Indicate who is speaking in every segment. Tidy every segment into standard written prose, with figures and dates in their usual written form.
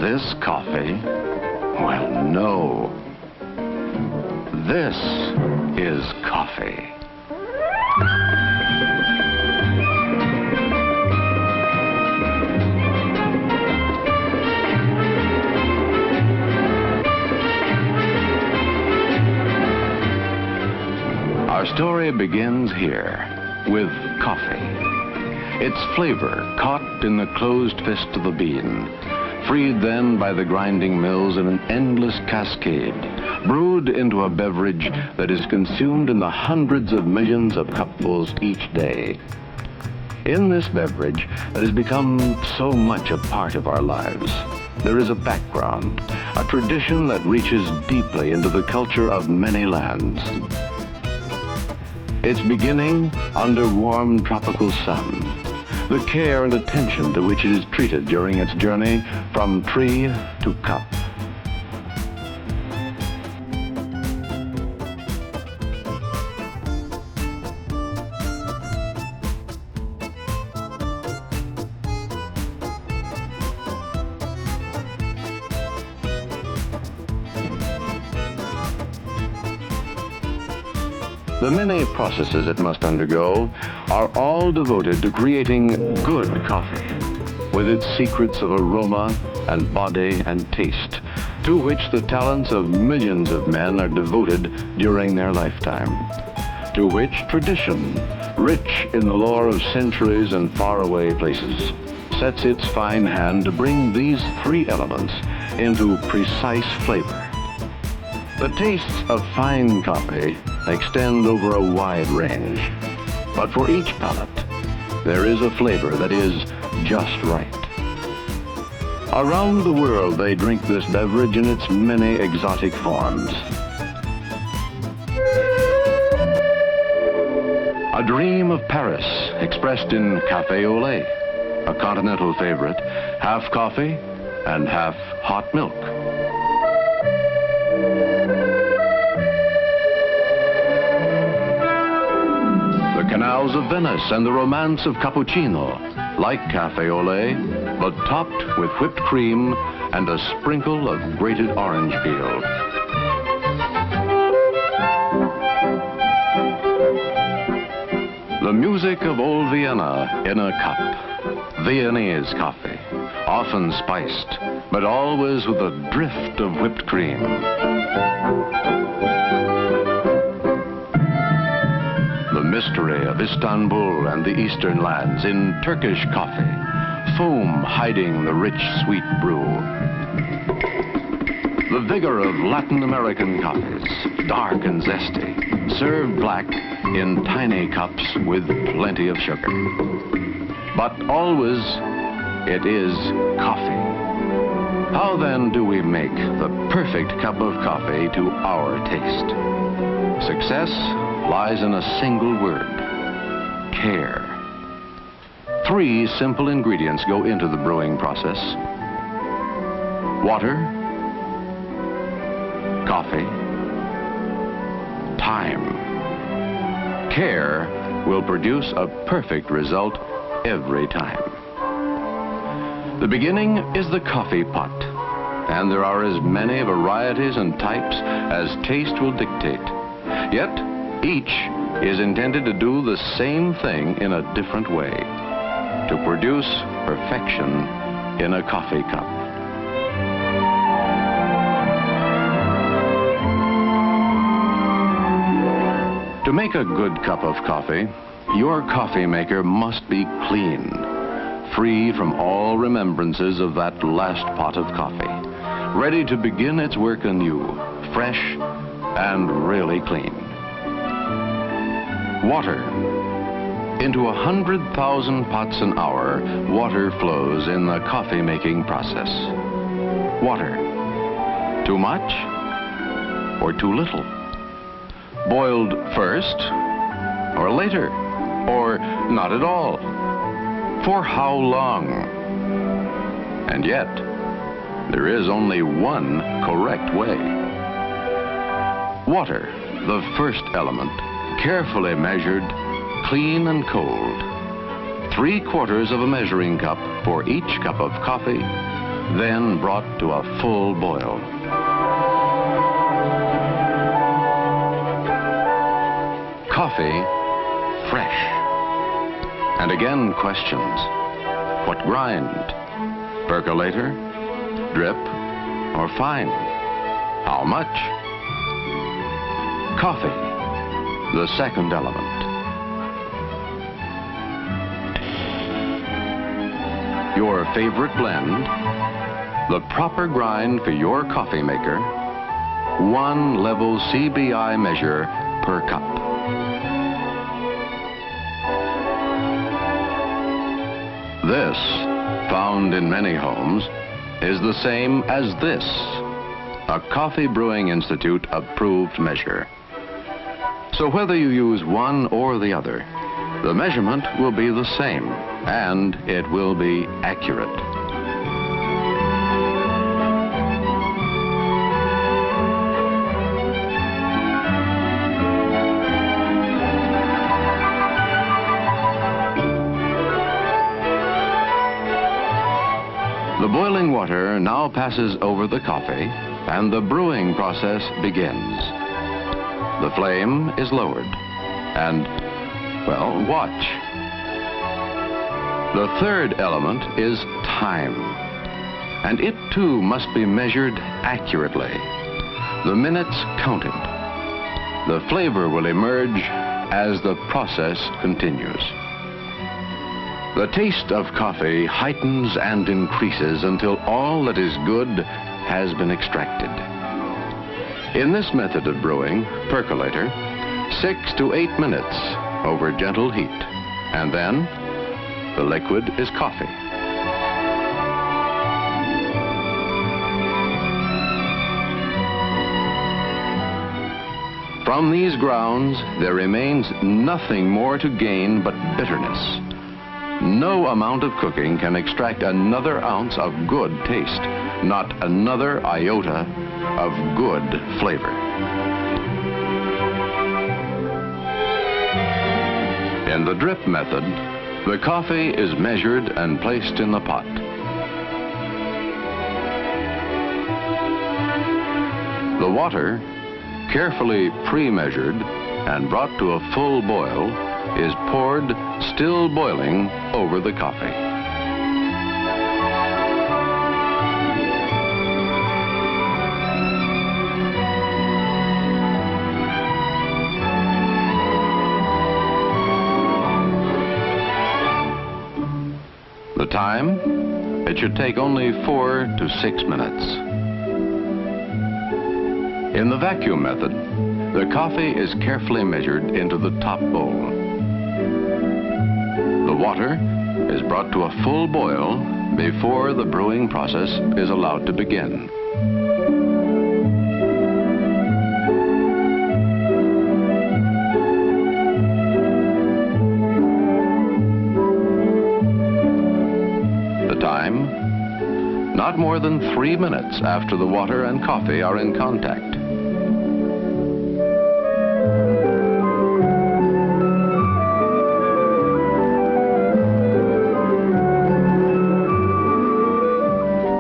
Speaker 1: this coffee? Well, no. This is coffee. Our story begins here with coffee. Its flavor caught in the closed fist of the bean, freed then by the grinding mills in an endless cascade, brewed into a beverage that is consumed in the hundreds of millions of cupfuls each day. In this beverage that has become so much a part of our lives, there is a background, a tradition that reaches deeply into the culture of many lands. Its beginning under warm tropical sun, the care and attention to which it is treated during its journey from tree to cup. The many processes it must undergo are all devoted to creating good coffee, with its secrets of aroma and body and taste, to which the talents of millions of men are devoted during their lifetime, to which tradition, rich in the lore of centuries and faraway places, sets its fine hand to bring these three elements into precise flavor. The tastes of fine coffee extend over a wide range, but for each palate, there is a flavor that is just right. Around the world, they drink this beverage in its many exotic forms. A dream of Paris, expressed in café au lait, a continental favorite, half coffee and half hot milk. Canals of Venice and the romance of cappuccino, like café au lait, but topped with whipped cream and a sprinkle of grated orange peel. The music of old Vienna in a cup. Viennese coffee, often spiced, but always with a drift of whipped cream. The mystery of Istanbul and the eastern lands in Turkish coffee, foam hiding the rich, sweet brew. The vigor of Latin American coffees, dark and zesty, served black in tiny cups with plenty of sugar. But always, it is coffee. How then do we make the perfect cup of coffee to our taste? Success lies in a single word: care. Three simple ingredients go into the brewing process: water, coffee, time. Care will produce a perfect result every time. The beginning is the coffee pot, and there are as many varieties and types as taste will dictate. Yet, each is intended to do the same thing in a different way, to produce perfection in a coffee cup. To make a good cup of coffee, your coffee maker must be clean, free from all remembrances of that last pot of coffee, ready to begin its work anew, fresh and really clean. Water. Into 100,000 pots an hour, water flows in the coffee making process. Water. Too much or too little? Boiled first or later, or not at all? For how long? And yet, there is only one correct way. Water, the first element, carefully measured, clean and cold. 3/4 of a measuring cup for each cup of coffee, then brought to a full boil. Coffee, fresh. And again questions. What grind? Percolator, drip, or fine? How much? Coffee, the second element. Your favorite blend, the proper grind for your coffee maker, 1 level CBI measure per cup. This, found in many homes, is the same as this, a Coffee Brewing Institute approved measure. So whether you use one or the other, the measurement will be the same, and it will be accurate. The boiling water now passes over the coffee, and the brewing process begins. The flame is lowered, and, well, watch. The third element is time, and it too must be measured accurately. The minutes counted. The flavor will emerge as the process continues. The taste of coffee heightens and increases until all that is good has been extracted. In this method of brewing, percolator, 6 to 8 minutes over gentle heat, and then the liquid is coffee. From these grounds, there remains nothing more to gain but bitterness. No amount of cooking can extract another ounce of good taste, not another iota of good flavor. In the drip method, the coffee is measured and placed in the pot. The water, carefully pre-measured and brought to a full boil, is poured, still boiling, over the coffee. The time? It should take only 4 to 6 minutes. In the vacuum method, the coffee is carefully measured into the top bowl. The water is brought to a full boil before the brewing process is allowed to begin. The time? Not more than 3 minutes after the water and coffee are in contact.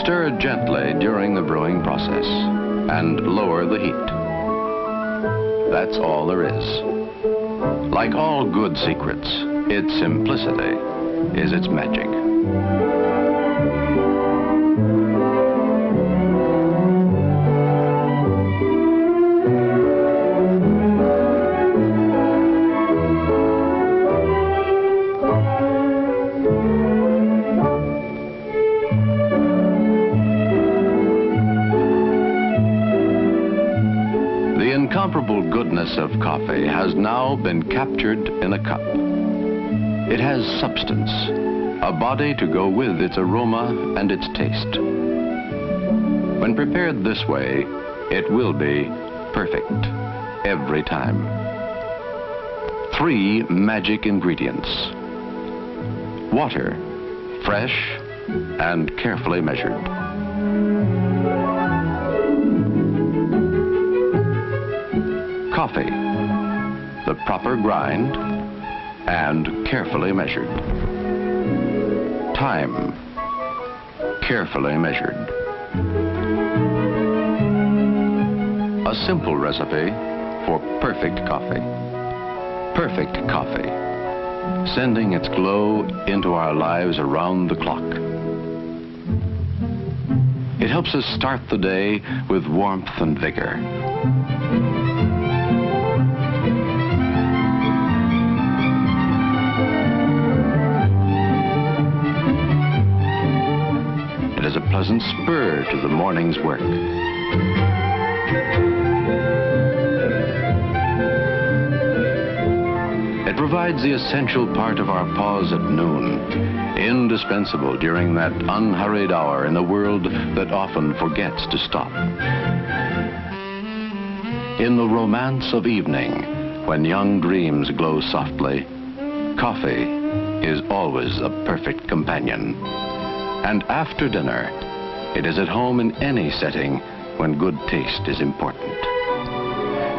Speaker 1: Stir gently during the brewing process and lower the heat. That's all there is. Like all good secrets, its simplicity is its magic. The incomparable goodness of coffee has now been captured in a cup. It has substance, a body to go with its aroma and its taste. When prepared this way, it will be perfect every time. 3 magic ingredients. Water, fresh and carefully measured. Coffee, the proper grind and carefully measured. Time, carefully measured. A simple recipe for perfect coffee. Perfect coffee, sending its glow into our lives around the clock. It helps us start the day with warmth and vigor. It is a pleasant spur to the morning's work. It provides the essential part of our pause at noon, indispensable during that unhurried hour in a world that often forgets to stop. In the romance of evening, when young dreams glow softly, coffee is always a perfect companion. And after dinner, it is at home in any setting when good taste is important.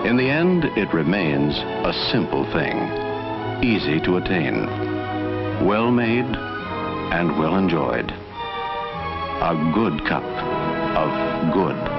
Speaker 1: In the end, it remains a simple thing, easy to attain, well made and well enjoyed. A good cup of good